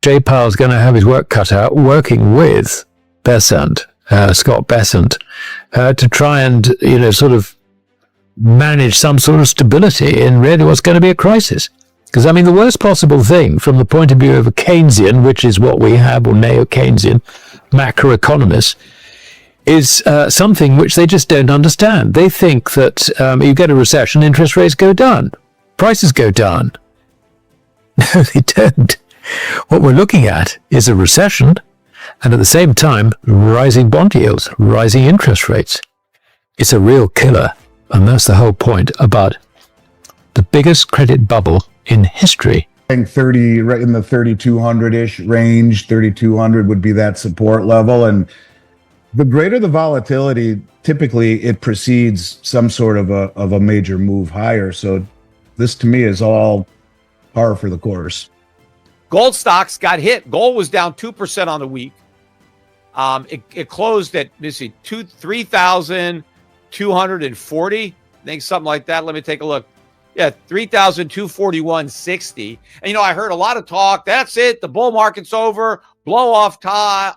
Jay Powell's going to have his work cut out working with Scott Bessent, to try and, sort of manage some sort of stability in really what's going to be a crisis. Because, the worst possible thing from the point of view of a Keynesian, which is what we have, or neo-Keynesian macroeconomists, is something which they just don't understand. They think that you get a recession, interest rates go down, prices go down. No, they don't. What we're looking at is a recession, and at the same time, rising bond yields, rising interest rates. It's a real killer, and that's the whole point about the biggest credit bubble in history. I think 30, right in the 3,200-ish range, 3,200 would be that support level. And the greater the volatility, typically it precedes some sort of a major move higher. So this to me is all par for the course. Gold stocks got hit. Gold was down 2% on the week. It closed at, 3,240. I think something like that. Let me take a look. Yeah, 3,241.60. And, I heard a lot of talk. That's it. The bull market's over. Blow off top,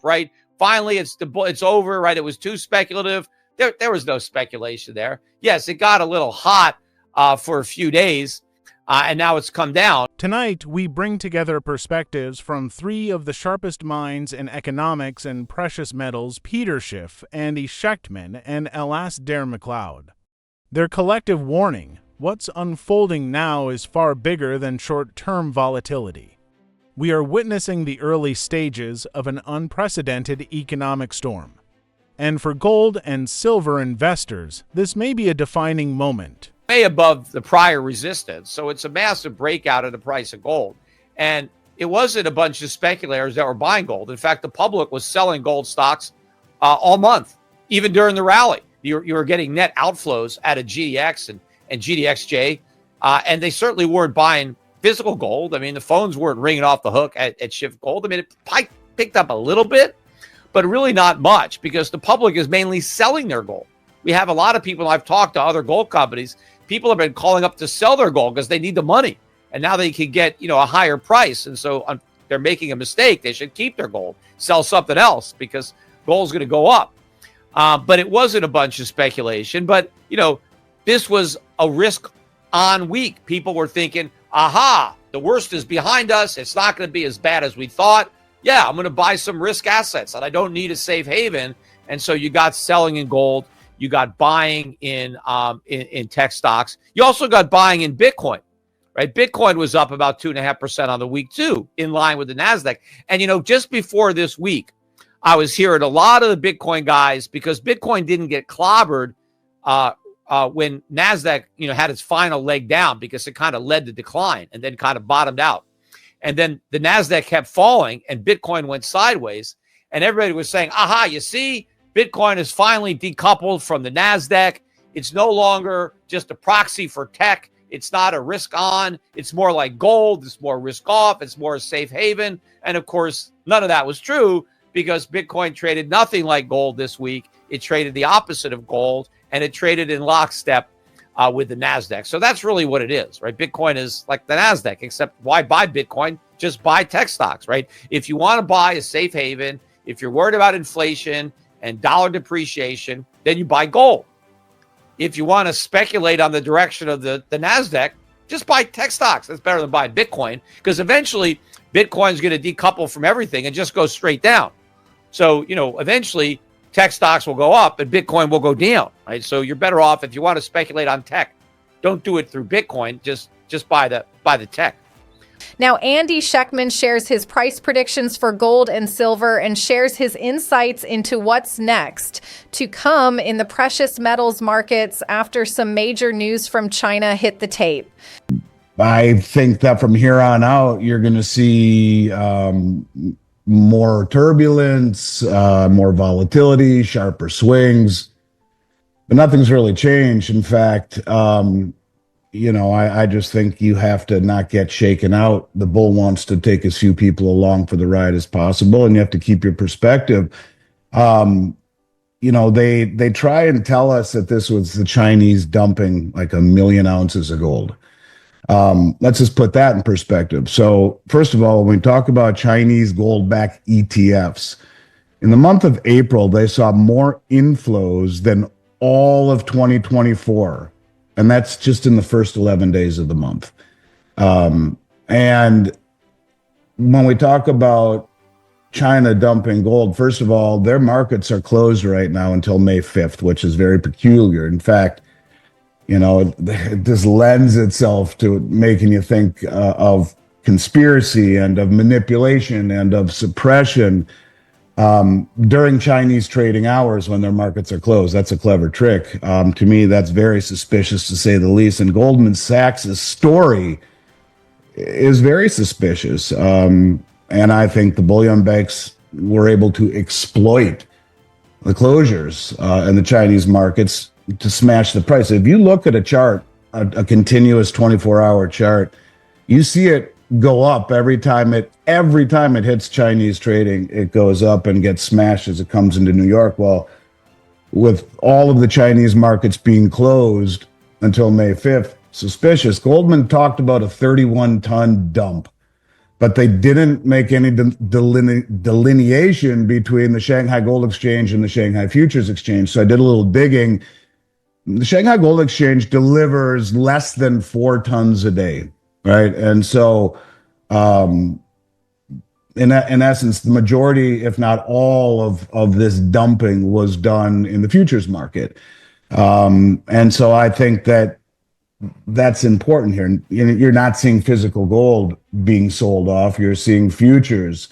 right? Finally, it's over, right? It was too speculative. There was no speculation there. Yes, it got a little hot for a few days, and now it's come down. Tonight, we bring together perspectives from three of the sharpest minds in economics and precious metals, Peter Schiff, Andy Schectman, and Alasdair Macleod. Their collective warning, what's unfolding now is far bigger than short-term volatility. We are witnessing the early stages of an unprecedented economic storm. And for gold and silver investors, this may be a defining moment. Way above the prior resistance. So it's a massive breakout in the price of gold. And it wasn't a bunch of speculators that were buying gold. In fact, the public was selling gold stocks all month, even during the rally. You were getting net outflows out of GDX and GDXJ, and they certainly weren't buying physical gold. The phones weren't ringing off the hook at Schiff Gold. It picked up a little bit, but really not much, because the public is mainly selling their gold. We have a lot of people, I've talked to other gold companies, people have been calling up to sell their gold because they need the money, and now they can get a higher price, and so they're making a mistake. They should keep their gold, sell something else, because gold's going to go up. But it wasn't a bunch of speculation. But, this was a risk-on week. People were thinking, aha, the worst is behind us. It's not going to be as bad as we thought. Yeah, I'm going to buy some risk assets, and I don't need a safe haven. And so you got selling in gold. You got buying in tech stocks. You also got buying in Bitcoin, right? Bitcoin was up about 2.5% on the week, too, in line with the NASDAQ. And, just before this week, I was hearing a lot of the Bitcoin guys, because Bitcoin didn't get clobbered when NASDAQ, had its final leg down, because it kind of led the decline and then kind of bottomed out. And then the NASDAQ kept falling and Bitcoin went sideways. And everybody was saying, aha, you see, Bitcoin is finally decoupled from the NASDAQ. It's no longer just a proxy for tech. It's not a risk on. It's more like gold. It's more risk off. It's more a safe haven. And of course, none of that was true, because Bitcoin traded nothing like gold this week. It traded the opposite of gold, and it traded in lockstep with the NASDAQ. So that's really what it is, right? Bitcoin is like the NASDAQ, except why buy Bitcoin? Just buy tech stocks, right? If you want to buy a safe haven, if you're worried about inflation and dollar depreciation, then you buy gold. If you want to speculate on the direction of the NASDAQ, just buy tech stocks. That's better than buying Bitcoin, because eventually Bitcoin is going to decouple from everything and just go straight down. So, eventually tech stocks will go up and Bitcoin will go down, right? So you're better off, if you want to speculate on tech, don't do it through Bitcoin. Just buy the tech. Now, Andy Schectman shares his price predictions for gold and silver and shares his insights into what's next to come in the precious metals markets after some major news from China hit the tape. I think that from here on out, you're going to see more turbulence, more volatility, sharper swings, but nothing's really changed. In fact, I just think you have to not get shaken out. The bull wants to take as few people along for the ride as possible, and you have to keep your perspective. They try and tell us that this was the Chinese dumping like 1 million ounces of gold. Let's just put that in perspective. So first of all, when we talk about Chinese gold-backed ETFs, in the month of April, they saw more inflows than all of 2024. And that's just in the first 11 days of the month. And when we talk about China dumping gold, first of all, their markets are closed right now until May 5th, which is very peculiar. In fact, this lends itself to making you think of conspiracy and of manipulation and of suppression during Chinese trading hours when their markets are closed. That's a clever trick. To me, that's very suspicious, to say the least. And Goldman Sachs' story is very suspicious. And I think the bullion banks were able to exploit the closures in the Chinese markets to smash the price. If you look at a chart, a continuous 24-hour chart, you see it go up every time it hits Chinese trading. It goes up and gets smashed as it comes into New York. Well, with all of the Chinese markets being closed until May 5th, suspicious. Goldman talked about a 31-ton dump, but they didn't make any delineation between the Shanghai Gold Exchange and the Shanghai Futures Exchange. So I did a little digging. The Shanghai Gold Exchange delivers less than 4 tons a day, right? And so, in essence, the majority, if not all of this dumping was done in the futures market. And so I think that's important here. You're not seeing physical gold being sold off. You're seeing futures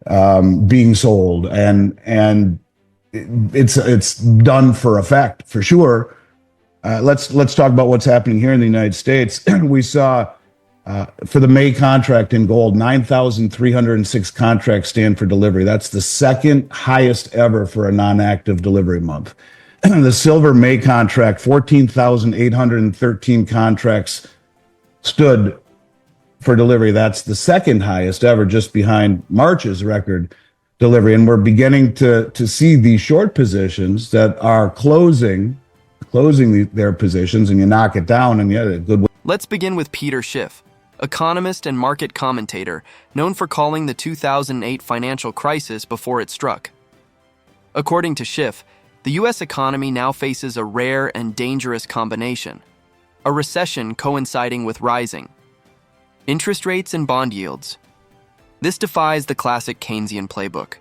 being sold, and it's done for effect, for sure. Let's talk about what's happening here in the United States. We saw for the May contract in gold, 9,306 contracts stand for delivery. That's the second highest ever for a non-active delivery month. The silver May contract, 14,813 contracts stood for delivery. That's the second highest ever, just behind March's record delivery. And we're beginning to see these short positions that are closing their positions, and you knock it down, and a good way. Let's begin with Peter Schiff, economist and market commentator, known for calling the 2008 financial crisis before it struck. According to Schiff, the U.S. economy now faces a rare and dangerous combination, a recession coinciding with rising interest rates and bond yields. This defies the classic Keynesian playbook.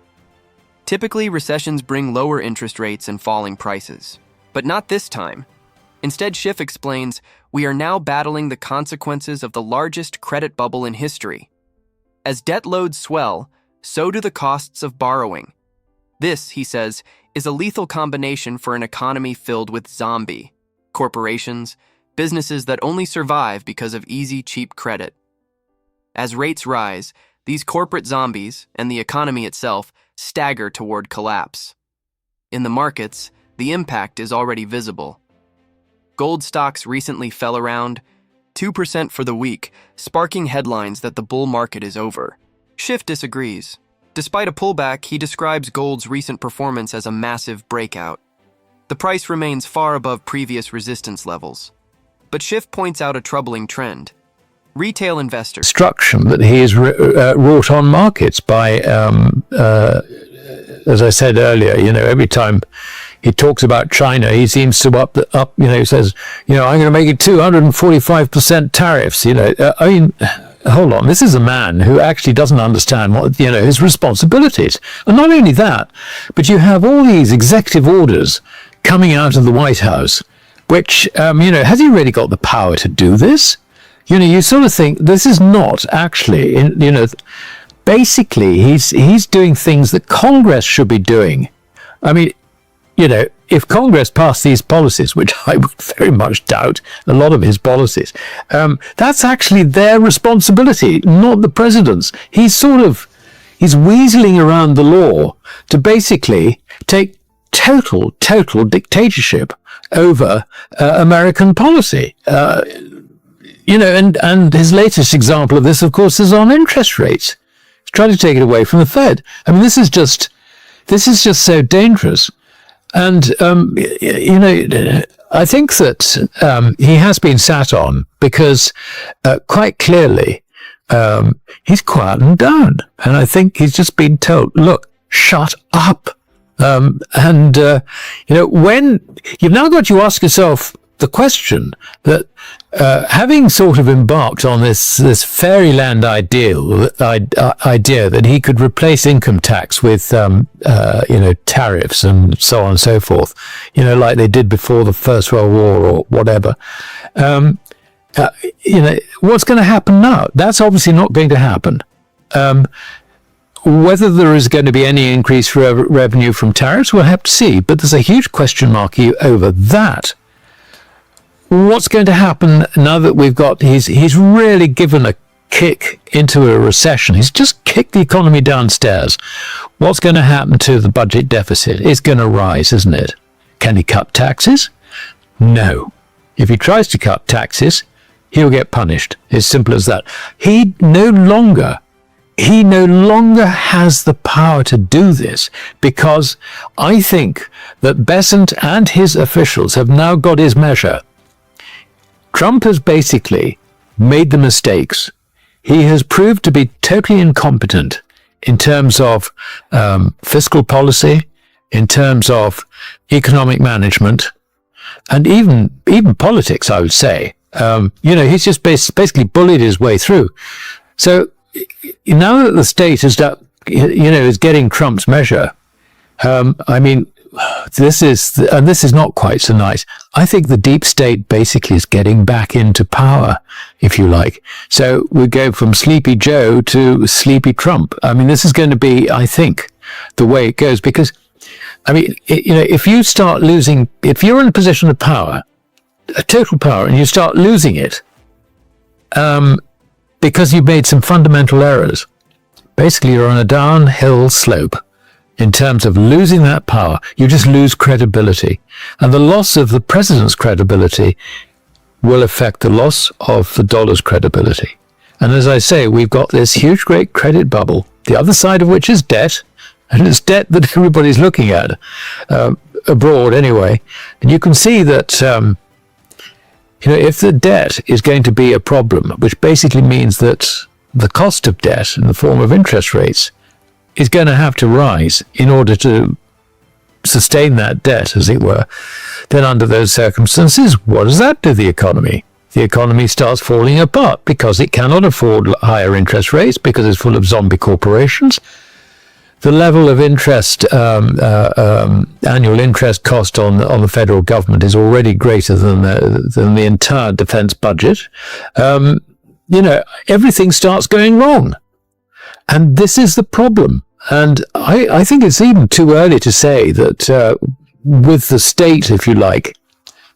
Typically, recessions bring lower interest rates and falling prices, but not this time. Instead, Schiff explains, we are now battling the consequences of the largest credit bubble in history. As debt loads swell, so do the costs of borrowing. This, he says, is a lethal combination for an economy filled with zombie corporations, businesses that only survive because of easy, cheap credit. As rates rise, these corporate zombies and the economy itself stagger toward collapse. In the markets, the impact is already visible. Gold stocks recently fell around 2% for the week, sparking headlines that the bull market is over. Schiff disagrees. Despite a pullback, he describes gold's recent performance as a massive breakout. The price remains far above previous resistance levels. But Schiff points out a troubling trend. Retail investors. Destruction that he has wrought on markets by, as I said earlier, every time he talks about China, he seems to he says, I'm going to make it 245% tariffs. Hold on, this is a man who actually doesn't understand what, his responsibilities. And not only that, but you have all these executive orders coming out of the White House, which, has he really got the power to do this? You sort of think this is not actually, basically he's doing things that Congress should be doing. I mean, if Congress passed these policies, which I would very much doubt a lot of his policies, that's actually their responsibility, not the president's. He's weaseling around the law to basically take total dictatorship over American policy. And his latest example of this, of course, is on interest rates. He's trying to take it away from the Fed. I mean, this is just so dangerous. And, I think that he has been sat on because quite clearly he's quietened down. And I think he's just been told, look, shut up. When you've now got to ask yourself the question that having sort of embarked on this fairyland idea that he could replace income tax with tariffs and so on and so forth, like they did before the First World War or whatever. What's going to happen now? That's obviously not going to happen. Whether there is going to be any increased revenue from tariffs, we'll have to see. But there's a huge question mark over that. What's going to happen now that he's really given a kick into a recession? He's just kicked the economy downstairs. What's going to happen to the budget deficit? It's going to rise, isn't it? Can he cut taxes? No. If he tries to cut taxes, he'll get punished. As simple as that. He no longer has the power to do this, because I think that Besant and his officials have now got his measure. Trump has basically made the mistakes. He has proved to be totally incompetent in terms of fiscal policy, in terms of economic management, and even politics, I would say. He's just basically bullied his way through. So now that the state is getting Trump's measure, this is not quite so nice. I think the deep state basically is getting back into power, if you like. So we go from Sleepy Joe to Sleepy Trump. This is going to be, I think, the way it goes, because, if you start losing, if you're in a position of power, a total power, and you start losing it, because you've made some fundamental errors, basically you're on a downhill slope. In terms of losing that power, you just lose credibility. And the loss of the president's credibility will affect the loss of the dollar's credibility. And as I say, we've got this huge, great credit bubble, the other side of which is debt. And it's debt that everybody's looking at, abroad anyway. And you can see that, if the debt is going to be a problem, which basically means that the cost of debt in the form of interest rates is going to have to rise in order to sustain that debt, as it were, then under those circumstances, what does that do to the economy? The economy starts falling apart because it cannot afford higher interest rates, because it's full of zombie corporations. The level of interest, annual interest cost on the federal government is already greater than the entire defense budget. Everything starts going wrong. And this is the problem. And I think it's even too early to say that with the state, if you like,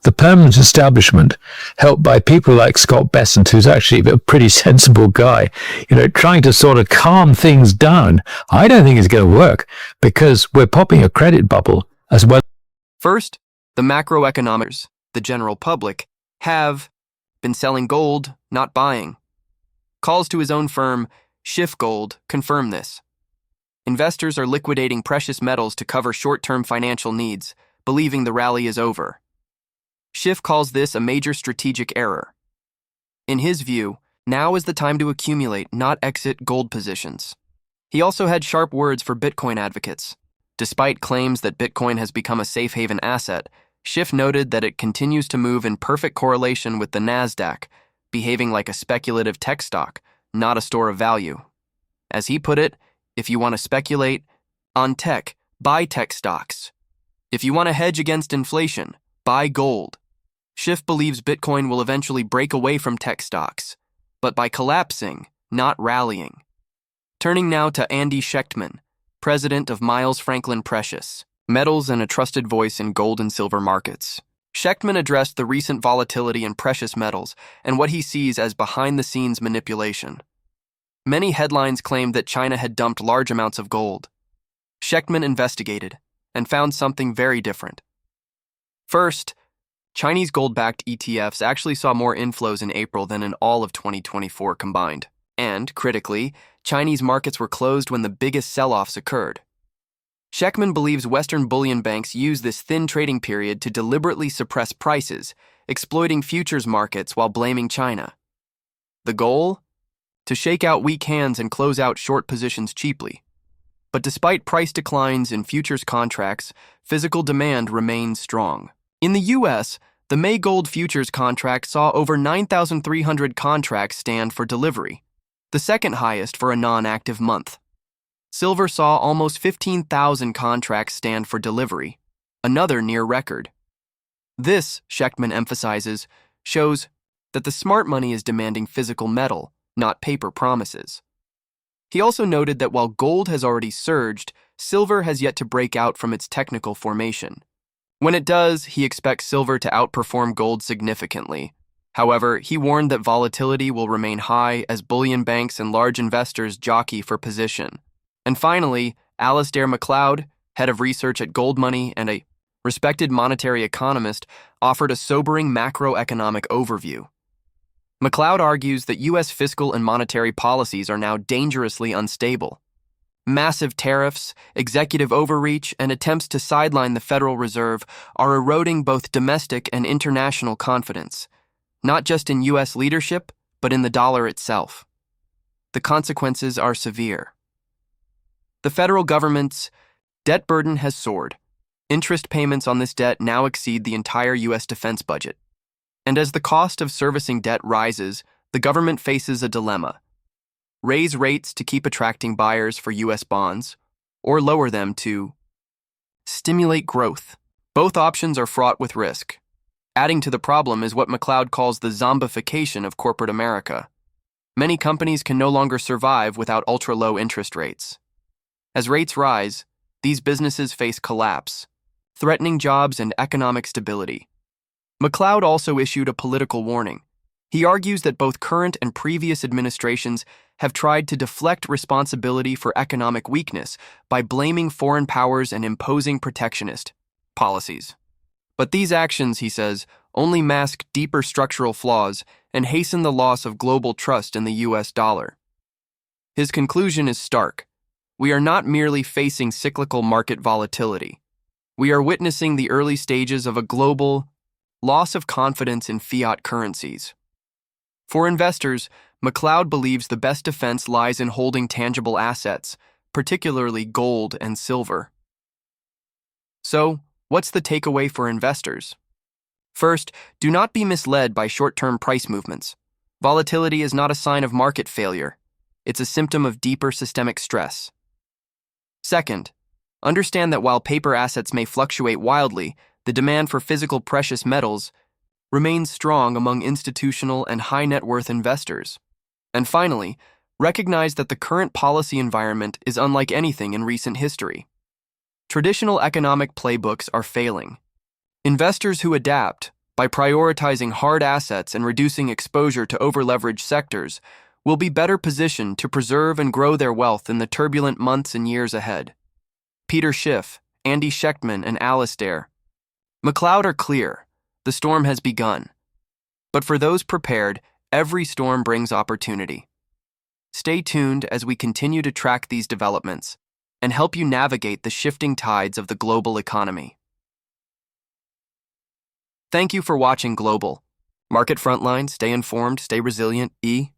the permanent establishment, helped by people like Scott Bessent, who's actually a pretty sensible guy, trying to sort of calm things down, I don't think it's going to work, because we're popping a credit bubble as well. First, the macroeconomics, the general public, have been selling gold, not buying. Calls to his own firm, Schiff Gold, confirm this. Investors are liquidating precious metals to cover short-term financial needs, believing the rally is over. Schiff calls this a major strategic error. In his view, now is the time to accumulate, not exit gold positions. He also had sharp words for Bitcoin advocates. Despite claims that Bitcoin has become a safe haven asset, Schiff noted that it continues to move in perfect correlation with the Nasdaq, behaving like a speculative tech stock, not a store of value. As he put it, if you want to speculate on tech, buy tech stocks. If you want to hedge against inflation, buy gold. Schiff believes Bitcoin will eventually break away from tech stocks, but by collapsing, not rallying. Turning now to Andy Schectman, president of Miles Franklin Precious Metals and a trusted voice in gold and silver markets. Schectman addressed the recent volatility in precious metals and what he sees as behind-the-scenes manipulation. Many headlines claimed that China had dumped large amounts of gold. Schectman investigated and found something very different. First, Chinese gold-backed ETFs actually saw more inflows in April than in all of 2024 combined. And, critically, Chinese markets were closed when the biggest sell-offs occurred. Schectman believes Western bullion banks use this thin trading period to deliberately suppress prices, exploiting futures markets while blaming China. The goal? To shake out weak hands and close out short positions cheaply. But despite price declines in futures contracts, physical demand remains strong. In the U.S., the May gold futures contract saw over 9,300 contracts stand for delivery, the second highest for a non-active month. Silver saw almost 15,000 contracts stand for delivery, another near record. This, Schectman emphasizes, shows that the smart money is demanding physical metal, not paper promises. He also noted that while gold has already surged, silver has yet to break out from its technical formation. When it does, he expects silver to outperform gold significantly. However, he warned that volatility will remain high as bullion banks and large investors jockey for position. And finally, Alasdair Macleod, head of research at Gold Money and a respected monetary economist, offered a sobering macroeconomic overview. Macleod argues that U.S. fiscal and monetary policies are now dangerously unstable. Massive tariffs, executive overreach, and attempts to sideline the Federal Reserve are eroding both domestic and international confidence, not just in U.S. leadership, but in the dollar itself. The consequences are severe. The federal government's debt burden has soared. Interest payments on this debt now exceed the entire U.S. defense budget. And as the cost of servicing debt rises, the government faces a dilemma. Raise rates to keep attracting buyers for U.S. bonds, or lower them to stimulate growth. Both options are fraught with risk. Adding to the problem is what Macleod calls the zombification of corporate America. Many companies can no longer survive without ultra-low interest rates. As rates rise, these businesses face collapse, threatening jobs and economic stability. Macleod also issued a political warning. He argues that both current and previous administrations have tried to deflect responsibility for economic weakness by blaming foreign powers and imposing protectionist policies. But these actions, he says, only mask deeper structural flaws and hasten the loss of global trust in the U.S. dollar. His conclusion is stark. We are not merely facing cyclical market volatility. We are witnessing the early stages of a global loss of confidence in fiat currencies. For investors, Macleod believes the best defense lies in holding tangible assets, particularly gold and silver. So, what's the takeaway for investors? First, do not be misled by short-term price movements. Volatility is not a sign of market failure. It's a symptom of deeper systemic stress. Second, understand that while paper assets may fluctuate wildly, the demand for physical precious metals remains strong among institutional and high-net-worth investors. And finally, recognize that the current policy environment is unlike anything in recent history. Traditional economic playbooks are failing. Investors who adapt by prioritizing hard assets and reducing exposure to over-leveraged sectors will be better positioned to preserve and grow their wealth in the turbulent months and years ahead. Peter Schiff, Andy Schectman, and Alasdair Macleod are clear. The storm has begun. But for those prepared, every storm brings opportunity. Stay tuned as we continue to track these developments and help you navigate the shifting tides of the global economy. Thank you for watching Global. Market Frontline, stay informed, stay resilient, E.